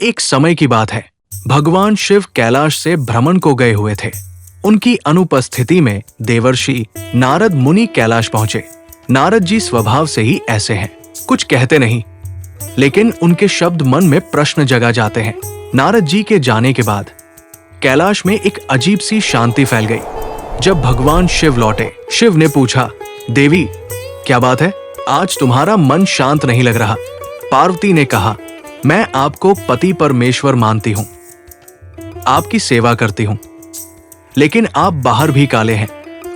एक समय की बात है। भगवान शिव कैलाश से भ्रमण को गए हुए थे। उनकी अनुपस्थिति में देवर्षि नारद मुनि कैलाश पहुंचे। नारद जी स्वभाव से ही ऐसे हैं, कुछ कहते नहीं, लेकिन उनके शब्द मन में प्रश्न जगा जाते हैं। नारद जी के जाने के बाद कैलाश में एक अजीब सी शांति फैल गई। जब भगवान शिव लौटे, शिव ने पूछा, देवी क्या बात है, आज तुम्हारा मन शांत नहीं लग रहा। पार्वती ने कहा, मैं आपको पति परमेश्वर मानती हूं, आपकी सेवा करती हूं, लेकिन आप बाहर भी काले हैं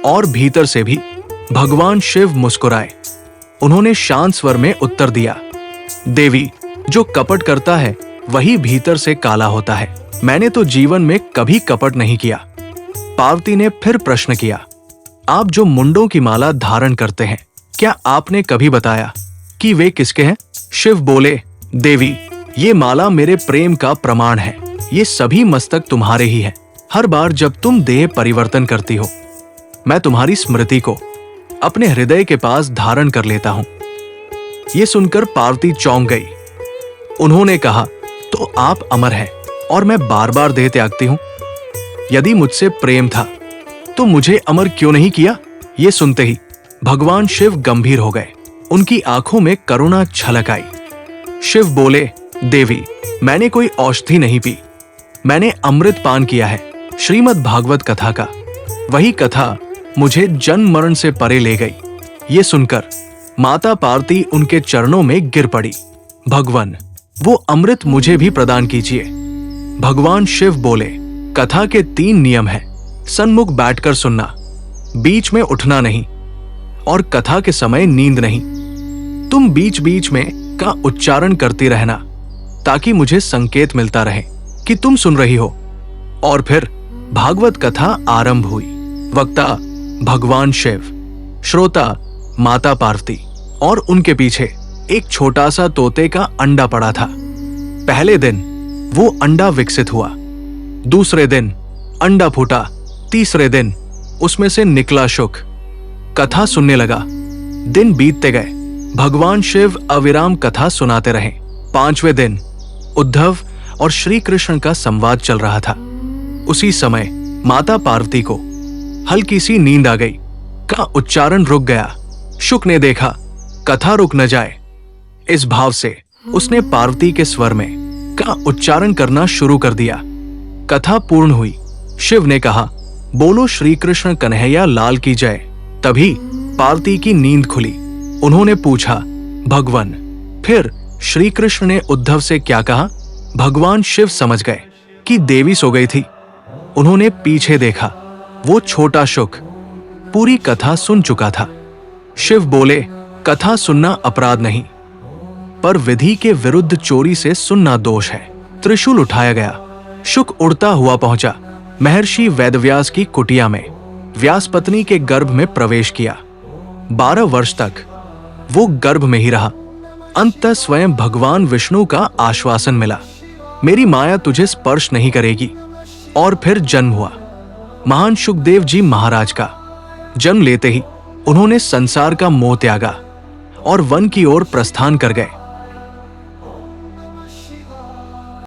और भीतर से भी। भगवान शिव मुस्कुराए। उन्होंने शांत स्वर में उत्तर दिया, देवी, जो कपट करता है वही भीतर से काला होता है। मैंने तो जीवन में कभी कपट नहीं किया। पार्वती ने फिर प्रश्न किया, आप जो मुंडों की माला धारण करते हैं, क्या आपने कभी बताया कि वे किसके हैं? शिव बोले, देवी, ये माला मेरे प्रेम का प्रमाण है। ये सभी मस्तक तुम्हारे ही हैं। हर बार जब तुम देह परिवर्तन करती हो, मैं तुम्हारी स्मृति को अपने हृदय के पास धारण कर लेता हूं। ये सुनकर पार्वती चौंक गई। उन्होंने कहा, तो आप अमर हैं और मैं बार बार देह त्यागती हूं। यदि मुझसे प्रेम था तो मुझे अमर क्यों नहीं किया? ये सुनते ही भगवान शिव गंभीर हो गए। उनकी आंखों में करुणा छलक आई। शिव बोले, देवी, मैंने कोई औषधि नहीं पी, मैंने अमृत पान किया है, श्रीमद् भागवत कथा का। वही कथा मुझे जन्म मरण से परे ले गई। ये सुनकर माता पार्वती उनके चरणों में गिर पड़ी। भगवान, वो अमृत मुझे भी प्रदान कीजिए। भगवान शिव बोले, कथा के 3 नियम हैं। सन्मुख बैठकर सुनना, बीच में उठना नहीं और कथा के समय नींद नहीं। तुम बीच बीच में का उच्चारण करती रहना ताकि मुझे संकेत मिलता रहे कि तुम सुन रही हो। और फिर भागवत कथा आरंभ हुई। वक्ता भगवान शिव, श्रोता माता पार्वती और उनके पीछे एक छोटा सा तोते का अंडा पड़ा था। पहले दिन वो अंडा विकसित हुआ, दूसरे दिन अंडा फूटा, तीसरे दिन उसमें से निकला शुक। कथा सुनने लगा। दिन बीतते गए। भगवान शिव अविराम कथा सुनाते रहे। 5वें दिन उद्धव और श्री कृष्ण का संवाद चल रहा था। उसी समय माता पार्वती को हल्की सी नींद आ गई। का उच्चारण रुक गया। शुक ने देखा कथा रुक न जाए, इस भाव से उसने पार्वती के स्वर में का उच्चारण करना शुरू कर दिया। कथा पूर्ण हुई। शिव ने कहा, बोलो श्री कृष्ण कन्हैया लाल की जय। तभी पार्वती की नींद खुली। उन्होंने पूछा, भगवान, फिर श्री कृष्ण ने उद्धव से क्या कहा? भगवान शिव समझ गए कि देवी सो गई थी। उन्होंने पीछे देखा। वो छोटा शुक पूरी कथा सुन चुका था। शिव बोले, कथा सुनना अपराध नहीं, पर विधि के विरुद्ध चोरी से सुनना दोष है। त्रिशूल उठाया गया। शुक उड़ता हुआ पहुंचा महर्षि वेदव्यास की कुटिया में। व्यास पत्नी के गर्भ में प्रवेश किया। 12 वर्ष तक वो गर्भ में ही रहा। अंततः स्वयं भगवान विष्णु का आश्वासन मिला, मेरी माया तुझे स्पर्श नहीं करेगी। और फिर जन्म हुआ महान शुकदेव जी महाराज का। जन्म लेते ही उन्होंने संसार का मोह त्यागा और वन की ओर प्रस्थान कर गए।